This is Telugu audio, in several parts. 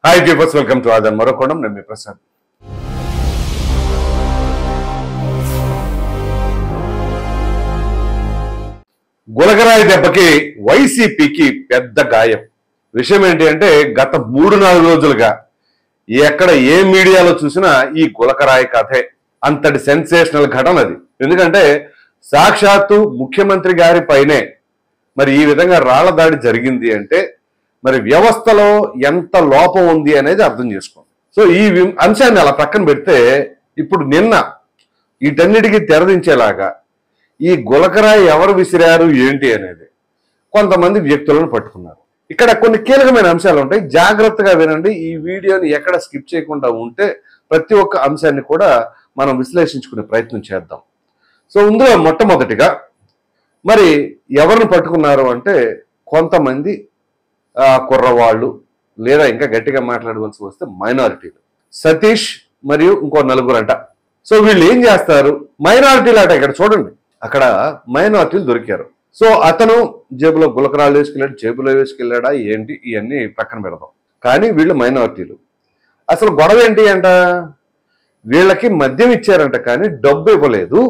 Hi viewers, welcome to Aadan మరోకోణం. నేను మీ ప్రసాద్. గులకరాయి దెబ్బకి వైసీపీకి పెద్ద గాయం. విషయం ఏంటి అంటే గత 3-4 రోజులుగా ఎక్కడ ఏ మీడియాలో చూసినా ఈ గులకరాయి కథే. అంతటి సెన్సేషనల్ ఘటన అది. ఎందుకంటే సాక్షాత్తు ముఖ్యమంత్రి గారి పైనే మరి ఈ విధంగా రాళ్ల దాడి జరిగింది అంటే మరి వ్యవస్థలో ఎంత లోపం ఉంది అనేది అర్థం చేసుకోండి. సో ఈ అంశాన్ని అలా పక్కన పెడితే ఇప్పుడు నిన్న వీటన్నిటికీ తెరదించేలాగా ఈ గులకరాయి ఎవరు విసిరారు ఏంటి అనేది కొంతమంది వ్యక్తులను పట్టుకున్నారు. ఇక్కడ కొన్ని కీలకమైన అంశాలు ఉంటాయి, జాగ్రత్తగా వినండి. ఈ వీడియోని ఎక్కడ స్కిప్ చేయకుండా ఉంటే ప్రతి ఒక్క అంశాన్ని కూడా మనం విశ్లేషించుకునే ప్రయత్నం చేద్దాం. సో ఇందులో మొట్టమొదటిగా మరి ఎవరిని పట్టుకున్నారు అంటే కొంతమంది కుర్రవాళ్ళు, లేదా ఇంకా గట్టిగా మాట్లాడవలసి వస్తే మైనారిటీలు, సతీష్ మరియు ఇంకో 4 అంట. సో వీళ్ళు ఏం చేస్తారు, మైనారిటీలు అట. ఇక్కడ చూడండి, అక్కడ మైనారిటీలు దొరికారు. సో అతను జేబులో గులకరాలు వేసుకెళ్ళాడు, జేబులో వేసుకెళ్ళాడా ఏంటి ఇవన్నీ పక్కన పెడదాం. కానీ వీళ్ళు మైనారిటీలు. అసలు గొడవ ఏంటి అంట, వీళ్ళకి మద్యం ఇచ్చారంట కానీ డబ్బు ఇవ్వలేదు,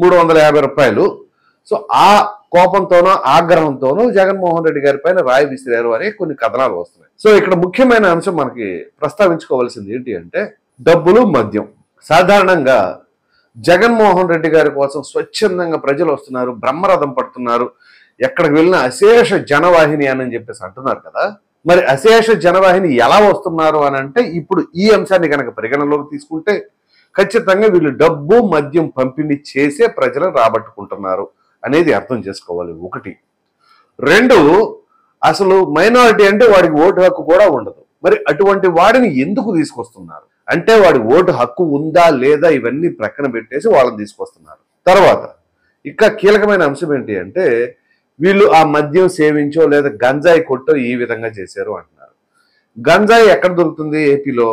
350 రూపాయలు. సో ఆ కోపంతోనో ఆగ్రహంతోనో జగన్మోహన్ రెడ్డి గారి పైన రాయి విసిరారు అనే కొన్ని కథనాలు వస్తున్నాయి. సో ఇక్కడ ముఖ్యమైన అంశం మనకి ప్రస్తావించుకోవాల్సింది ఏంటి అంటే డబ్బులు, మద్యం. సాధారణంగా జగన్మోహన్ రెడ్డి గారి కోసం స్వచ్ఛందంగా ప్రజలు వస్తున్నారు, బ్రహ్మరథం పడుతున్నారు, ఎక్కడికి వెళ్ళినా అశేష జనవాహిని అని చెప్పేసి అంటున్నారు కదా. మరి అశేష జనవాహిని ఎలా వస్తున్నారు అని అంటే ఇప్పుడు ఈ అంశాన్ని కనుక పరిగణలోకి తీసుకుంటే ఖచ్చితంగా వీళ్ళు డబ్బు, మద్యం పంపిణీ చేసే ప్రజలను రాబట్టుకుంటున్నారు అనేది అర్థం చేసుకోవాలి. 1. 2, అసలు మైనారిటీ అంటే వాడికి ఓటు హక్కు కూడా ఉండదు. మరి అటువంటి వాడిని ఎందుకు తీసుకొస్తున్నారు అంటే వాడి ఓటు హక్కు ఉందా లేదా ఇవన్నీ ప్రక్కన పెట్టేసి వాళ్ళని తీసుకొస్తున్నారు. తర్వాత ఇంకా కీలకమైన అంశం ఏంటి అంటే వీళ్ళు ఆ మద్యం సేవించో లేదా గంజాయి కొట్టో ఈ విధంగా చేశారు అంటున్నారు. గంజాయి ఎక్కడ దొరుకుతుంది? ఏపీలో,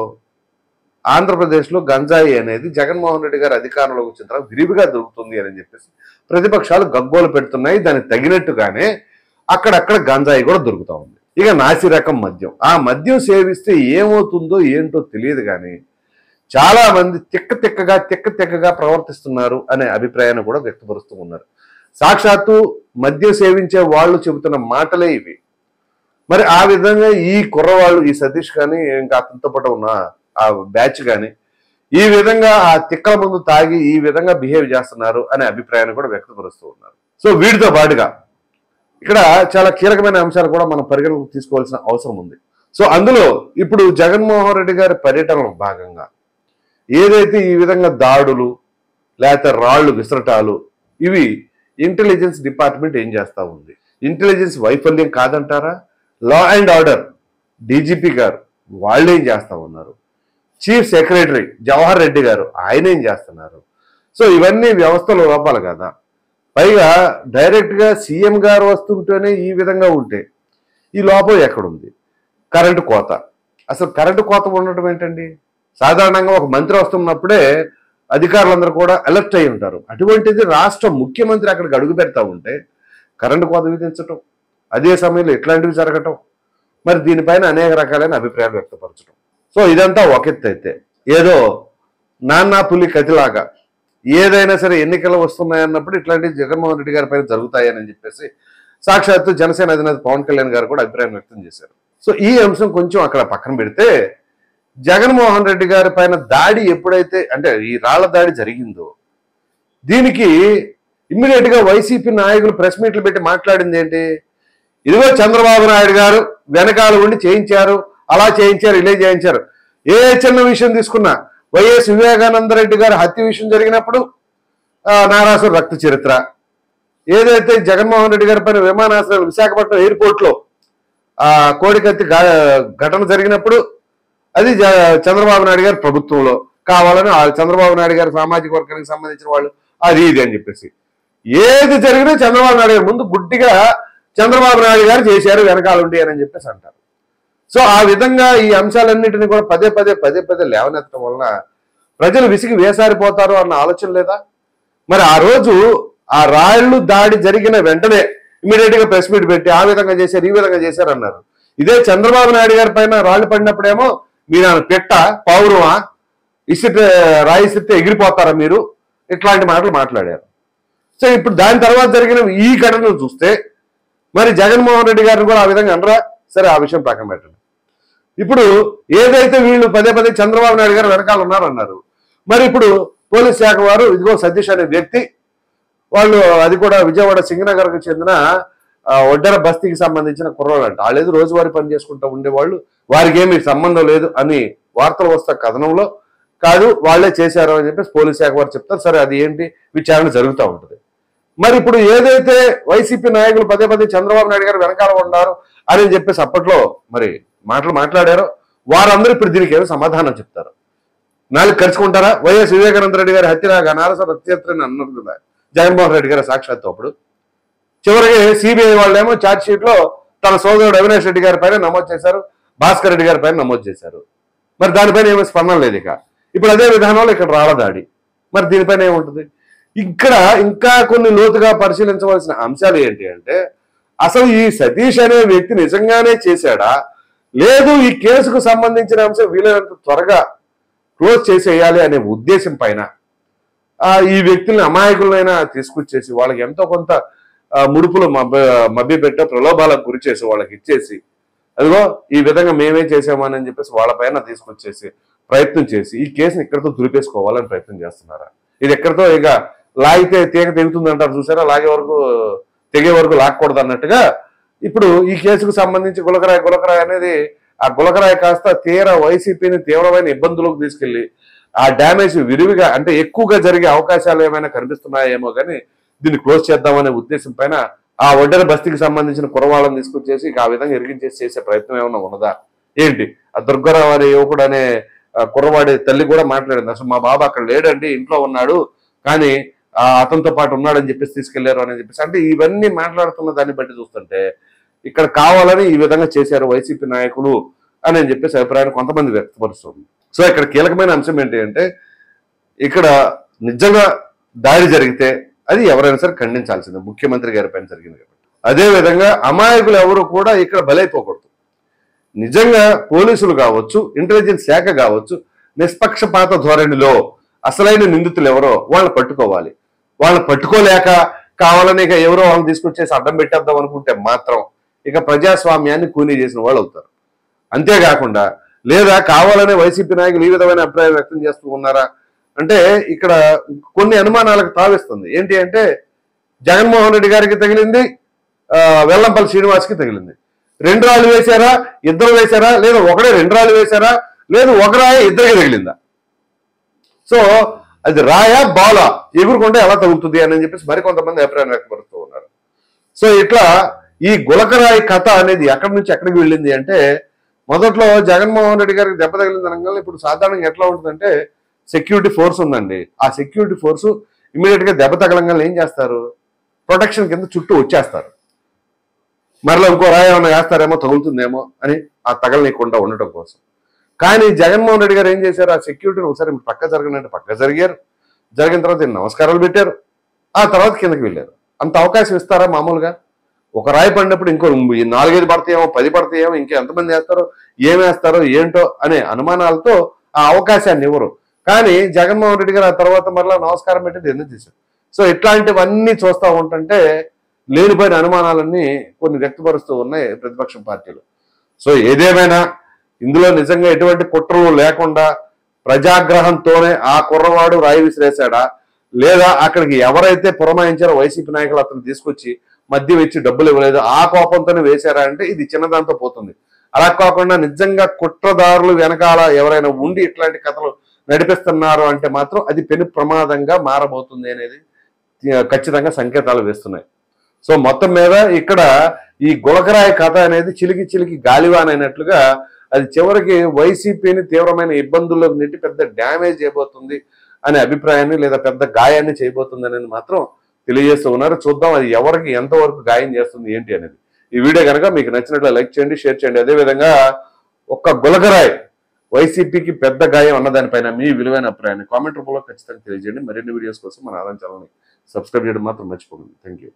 ఆంధ్రప్రదేశ్లో గంజాయి అనేది జగన్మోహన్ రెడ్డి గారు అధికారంలోకి వచ్చిన తర్వాత విరివిగా దొరుకుతుంది అని చెప్పేసి ప్రతిపక్షాలు గగ్గోలు పెడుతున్నాయి. దానికి తగినట్టుగానే అక్కడక్కడ గంజాయి కూడా దొరుకుతా ఉంది. ఇక నాసి రకం మద్యం, ఆ మద్యం సేవిస్తే ఏమవుతుందో ఏంటో తెలియదు కానీ చాలా మంది తిక్కగా ప్రవర్తిస్తున్నారు అనే అభిప్రాయాన్ని కూడా వ్యక్తపరుస్తూ ఉన్నారు. సాక్షాత్తు మద్యం సేవించే వాళ్ళు చెబుతున్న మాటలే ఇవి. మరి ఆ విధంగా ఈ కుర్రవాళ్ళు, ఈ సతీష్ కానీ ఇంకా అతనితో పాటు ఉన్న ఆ బ్యాచ్ కానీ ఈ విధంగా ఆ తిక్కల ముందు తాగి ఈ విధంగా బిహేవ్ చేస్తున్నారు అనే అభిప్రాయాన్ని కూడా వ్యక్తపరుస్తూ ఉన్నారు. సో వీటితో పాటుగా ఇక్కడ చాలా కీలకమైన అంశాలు కూడా మనం పరిగణలోకి తీసుకోవాల్సిన అవసరం ఉంది. సో అందులో ఇప్పుడు జగన్మోహన్ రెడ్డి గారి పర్యటనలో భాగంగా ఏదైతే ఈ విధంగా దాడులు లేకపోతే రాళ్లు విసరటాలు ఇవి ఇంటెలిజెన్స్ డిపార్ట్మెంట్ ఏం చేస్తా ఉంది? ఇంటెలిజెన్స్ వైఫల్యం కాదంటారా? లా అండ్ ఆర్డర్ డీజీపీ గారు వాళ్ళు ఏం చేస్తా ఉన్నారు? చీఫ్ సెక్రటరీ జవహర్ రెడ్డి గారు ఆయన ఏం చేస్తున్నారు? సో ఇవన్నీ వ్యవస్థలో లోపాలు కదా. పైగా డైరెక్ట్గా సీఎం గారు వస్తుంటేనే ఈ విధంగా ఉంటే ఈ లోపం ఎక్కడుంది? కరెంటు కోత. అసలు కరెంటు కోత ఉండటం ఏంటండి? సాధారణంగా ఒక మంత్రి వస్తున్నప్పుడే అధికారులందరూ కూడా అలర్ట్ అయి ఉంటారు. అటువంటిది రాష్ట్ర ముఖ్యమంత్రి అక్కడికి అడుగు పెడతా ఉంటే కరెంటు కోత విధించటం, అదే సమయంలో ఇట్లాంటివి జరగటం, మరి దీనిపైన అనేక రకాలైన అభిప్రాయాలు వ్యక్తపరచడం. సో ఇదంతా ఒక ఎత్తు అయితే ఏదో నాన్నా పులి కతిలాగా ఏదైనా సరే ఎన్నికలు వస్తున్నాయన్నప్పుడు ఇట్లాంటి జగన్మోహన్ రెడ్డి గారి పైన జరుగుతాయని చెప్పేసి సాక్షాత్తు జనసేన అధినేత పవన్ కళ్యాణ్ గారు కూడా అభిప్రాయం వ్యక్తం చేశారు. సో ఈ అంశం కొంచెం అక్కడ పక్కన పెడితే జగన్మోహన్ రెడ్డి గారి పైన దాడి ఎప్పుడైతే అంటే ఈ రాళ్ల దాడి జరిగిందో దీనికి ఇమ్మీడియట్ గా వైసీపీ నాయకులు ప్రెస్ మీట్లు పెట్టి మాట్లాడింది ఏంటి? ఇదిగో చంద్రబాబు నాయుడు గారు వెనకాల ఉండి చేయించారు, అలా చేయించారు, ఇలా చేయించారు. ఏ చిన్న విషయం తీసుకున్నా వైఎస్ వివేకానంద రెడ్డి గారు హత్య విషయం జరిగినప్పుడు నారాసుర రక్త చరిత్ర, ఏదైతే జగన్మోహన్ రెడ్డి గారి పైన విమానాశ్రయాలు విశాఖపట్నం ఎయిర్పోర్ట్ లో కోడికత్తి ఘటన జరిగినప్పుడు అది చంద్రబాబు నాయుడు గారి ప్రభుత్వంలో కావాలని చంద్రబాబు నాయుడు గారి సామాజిక వర్గానికి సంబంధించిన వాళ్ళు అది ఇది అని చెప్పేసి ఏది జరిగినా చంద్రబాబు నాయుడు గారు ముందు గుడ్డిగా చంద్రబాబు నాయుడు గారు చేశారు వెనకాలండి అని చెప్పేసి అంటారు. సో ఆ విధంగా ఈ అంశాలన్నింటినీ కూడా పదే పదే లేవనెత్తడం వలన ప్రజలు విసిగి వేసారిపోతారు అన్న ఆలోచన లేదా? మరి ఆ రోజు ఆ రాళ్లు దాడి జరిగిన వెంటనే ఇమీడియట్ గా ప్రెస్ మీట్ పెట్టి ఆ విధంగా చేశారు, ఈ విధంగా చేశారు అన్నారు. ఇదే చంద్రబాబు నాయుడు గారి పైన రాళ్ళు పడినప్పుడేమో మీరు ఆయన పెట్ట పౌరమా రాయిసిస్తే ఎగిరిపోతారా మీరు, ఇట్లాంటి మాటలు మాట్లాడారు. సో ఇప్పుడు దాని తర్వాత జరిగిన ఈ ఘటనను చూస్తే మరి జగన్మోహన్ రెడ్డి గారిని కూడా ఆ విధంగా అనరా? సరే, ఆ విషయం పక్కన పెట్టండి. ఇప్పుడు ఏదైతే వీళ్ళు పదే పదే చంద్రబాబు నాయుడు గారు వెనకాల ఉన్నారన్నారు, మరి ఇప్పుడు పోలీస్ శాఖ వారు ఇదిగో సతీష్ అనే వ్యక్తి, వాళ్ళు అది కూడా విజయవాడ సింగనగర్కు చెందిన ఒడ్డెర బస్తీకి సంబంధించిన కుర్రాళ్ళు అంట. వాళ్ళేదో రోజువారీ పని చేసుకుంటూ ఉండేవాళ్ళు, వారికి ఏమి సంబంధం లేదు అని వార్తలు వస్తా కథనంలో కాదు, వాళ్లే చేశారు అని చెప్పేసి పోలీస్ శాఖ వారు చెప్తారు. సరే, అది ఏంటి విచారణ జరుగుతూ ఉంటుంది. మరి ఇప్పుడు ఏదైతే వైసీపీ నాయకులు పదే పదే చంద్రబాబు నాయుడు గారు వెనకాల ఉన్నారు అని చెప్పేసి అప్పట్లో మరి మాట్లాడారో వారందరూ ఇప్పుడు దీనికి ఏదో సమాధానం చెప్తారు. నాలుగు కలుసుకుంటారా? వైఎస్ వివేకానంద రెడ్డి గారి హత్యలాగా నారస ప్రత్యర్థిని అన్నారు కదా జగన్మోహన్ రెడ్డి గారి సాక్షాత్తు. అప్పుడు చివరికి సిబిఐ వాళ్ళేమో ఛార్జ్ షీట్ లో తన సోదరుడు అవినాష్ రెడ్డి గారి పైన నమోదు చేశారు, భాస్కర్ రెడ్డి గారి పైన నమోదు చేశారు. మరి దానిపైన ఏమీ స్పందన లేదు. ఇప్పుడు అదే విధానంలో ఇక్కడ రాళ్ళదాడి, మరి దీనిపైన ఏముంటుంది? ఇక్కడ ఇంకా కొన్ని లోతుగా పరిశీలించవలసిన అంశాలు ఏంటి అంటే, అసలు ఈ సతీష్ అనే వ్యక్తి నిజంగానే చేశాడా, లేదు ఈ కేసుకు సంబంధించిన అంశం వీలైనంత త్వరగా క్లోజ్ చేసేయాలి అనే ఉద్దేశం పైన ఈ వ్యక్తుల్ని అమాయకులైనా తీసుకొచ్చేసి వాళ్ళకి ఎంతో కొంత ముడుపులు మభ్యపెట్ట ప్రలోభాలకు గురి చేసి వాళ్ళకి ఇచ్చేసి అదిగో ఈ విధంగా మేమే చేసామని చెప్పేసి వాళ్ళపైన తీసుకొచ్చేసి ప్రయత్నం చేసి ఈ కేసుని ఎక్కడితో దులిపేసుకోవాలని ప్రయత్నం చేస్తున్నారా? ఇది ఎక్కడితో ఇక లాగితే తీగ తెగుతుంది అంటారు చూసారా, తెగే వరకు లాక్కూడదు అన్నట్టుగా ఇప్పుడు ఈ కేసుకు సంబంధించి గులకరాయ్ అనేది ఆ గులకరాయి కాస్త వైసీపీని తీవ్రమైన ఇబ్బందులకు తీసుకెళ్లి ఆ డ్యామేజ్ విరివిగా అంటే ఎక్కువగా జరిగే అవకాశాలు ఏమైనా కనిపిస్తున్నాయేమో కానీ దీన్ని క్లోజ్ చేద్దామనే ఉద్దేశం పైన ఆ ఒడ్డెర బస్తీకి సంబంధించిన కుర్రవాళ్ళని తీసుకొచ్చేసి ఆ విధంగా ఇరిగించేసి చేసే ప్రయత్నం ఏమైనా ఉన్నదా ఏంటి? ఆ దుర్గారావు అనే యువకుడు అనే కుర్రవాడి తల్లి కూడా మాట్లాడింది, అసలు మా బాబు అక్కడ లేడండి, ఇంట్లో ఉన్నాడు, కానీ అతనితో పాటు ఉన్నాడని చెప్పేసి తీసుకెళ్లారు అని చెప్పేసి. అంటే ఇవన్నీ మాట్లాడుతున్న దాన్ని బట్టి చూస్తుంటే ఇక్కడ కావాలని ఈ విధంగా చేశారు వైసీపీ నాయకులు అని చెప్పేసి అభిప్రాయాన్ని కొంతమంది వ్యక్తపరుస్తుంది. సో ఇక్కడ కీలకమైన అంశం ఏంటి అంటే, ఇక్కడ నిజంగా దాడి జరిగితే అది ఎవరైనా సరే ఖండించాల్సిందే, ముఖ్యమంత్రి గారి పైన జరిగింది కాబట్టి. అదేవిధంగా అమాయకులు ఎవరు కూడా ఇక్కడ బలైపోకూడదు. నిజంగా పోలీసులు కావచ్చు, ఇంటెలిజెన్స్ శాఖ కావచ్చు, నిష్పక్షపాత ధోరణిలో అసలైన నిందితులు ఎవరో వాళ్ళని పట్టుకోవాలి. వాళ్ళని పట్టుకోలేక కావాలని ఇక ఎవరో వాళ్ళని తీసుకొచ్చేసి అడ్డం పెట్టేద్దాం అనుకుంటే మాత్రం ఇక ప్రజాస్వామ్యాన్ని కూనీ చేసిన వాళ్ళు అవుతారు. అంతేకాకుండా లేదా కావాలనే వైసీపీ నాయకులు ఈ విధమైన అభిప్రాయం వ్యక్తం చేస్తూ ఉన్నారా అంటే ఇక్కడ కొన్ని అనుమానాలకు తావిస్తుంది. ఏంటి అంటే, జగన్మోహన్ రెడ్డి గారికి తగిలింది, వెల్లంపల్లి శ్రీనివాస్కి తగిలింది. 2 రాళ్ళు వేశారా, ఇద్దరు వేశారా, లేదా ఒకడే 2 రాళ్ళు వేశారా, లేదు ఒక రాయ ఇద్దరికి తగిలిందా? సో అది రాయా బాలా ఎగురుకుంటే ఎలా తగులుతుంది అని చెప్పేసి మరికొంతమంది అభిప్రాయం వ్యక్తపరుస్తూ ఉన్నారు. సో ఇట్లా ఈ గులకరాయి కథ అనేది ఎక్కడి నుంచి ఎక్కడికి వెళ్ళింది అంటే, మొదట్లో జగన్మోహన్ రెడ్డి గారికి దెబ్బ తగిలింది అనగానే ఇప్పుడు సాధారణంగా ఎట్లా ఉంటుందంటే సెక్యూరిటీ ఫోర్స్ ఉందండి, ఆ సెక్యూరిటీ ఫోర్సు ఇమీడియట్ గా దెబ్బ తగలంగానే ఏం చేస్తారు, ప్రొటెక్షన్ కింద చుట్టూ వచ్చేస్తారు. మరలా ఇంకో రాయి ఏమైనా వేస్తారేమో తగులుతుందేమో అని ఆ తగలనీయకుండా ఉండటం కోసం. కానీ జగన్మోహన్ రెడ్డి గారు ఏం చేశారు, ఆ సెక్యూరిటీని ఒకసారి పక్క జరగనంటే పక్క జరిగారు, జరిగిన తర్వాత నమస్కారాలు పెట్టారు, ఆ తర్వాత కిందకి వెళ్ళారు. అంత అవకాశం ఇస్తారా మామూలుగా? ఒక రాయి పడినప్పుడు ఇంకో 4-5 పడతాయేమో, 10 పడతాయేమో, ఇంకా ఎంతమంది వేస్తారో, ఏం వేస్తారో ఏంటో అనే అనుమానాలతో ఆ అవకాశాన్ని ఇవ్వరు. కానీ జగన్మోహన్ రెడ్డి గారు ఆ తర్వాత మరలా నమస్కారం పెట్టేది ఎందుకు చేశారు? సో ఇట్లాంటివన్నీ చూస్తూ ఉంటుంటే లేనిపోయిన అనుమానాలన్నీ కొన్ని వ్యక్తపరుస్తూ ఉన్నాయి ప్రతిపక్ష పార్టీలు. సో ఏదేమైనా ఇందులో నిజంగా ఎటువంటి కుట్రలు లేకుండా ప్రజాగ్రహంతోనే ఆ కుర్రవాడు రాయి విసిరేశాడా, లేదా అక్కడికి ఎవరైతే పురమాయించారో వైసీపీ నాయకులు అతను తీసుకొచ్చి మద్యం ఇచ్చి డబ్బులు ఇవ్వలేదు ఆ కోపంతోనే వేశారా అంటే ఇది చిన్నదాంతో పోతుంది. అలా కాకుండా నిజంగా కుట్రదారులు వెనకాల ఎవరైనా ఉండి ఇట్లాంటి కథలు నడిపిస్తున్నారు అంటే మాత్రం అది పెను ప్రమాదంగా మారబోతుంది అనేది ఖచ్చితంగా సంకేతాలు వేస్తున్నాయి. సో మొత్తం మీద ఇక్కడ ఈ గులకరాయి కథ అనేది చిలికి గాలివానైనట్లుగా అది చివరికి వైసీపీని తీవ్రమైన ఇబ్బందుల్లోకి నెట్టి పెద్ద డ్యామేజ్ చేయబోతుంది అనే అభిప్రాయాన్ని లేదా పెద్ద గాయాన్ని చేయబోతుంది అనేది మాత్రం తెలియజేస్తూ ఉన్నారు. చూద్దాం అది ఎవరికి ఎంతవరకు గాయం చేస్తుంది ఏంటి అనేది. ఈ వీడియో కనుక మీకు నచ్చినట్లు లైక్ చేయండి, షేర్ చేయండి. అదేవిధంగా ఒక్క గులకరాయి వైసీపీకి పెద్ద గాయం అన్నదానిపైన మీ విలువైన అభిప్రాయాన్ని కామెంట్ రూపంలో ఖచ్చితంగా తెలియజేయండి. మరిన్ని వీడియోస్ కోసం మన ఆదాయం ఛానల్ని సబ్స్క్రైబ్ చేయడం మాత్రం మర్చిపోకండి. Thank you.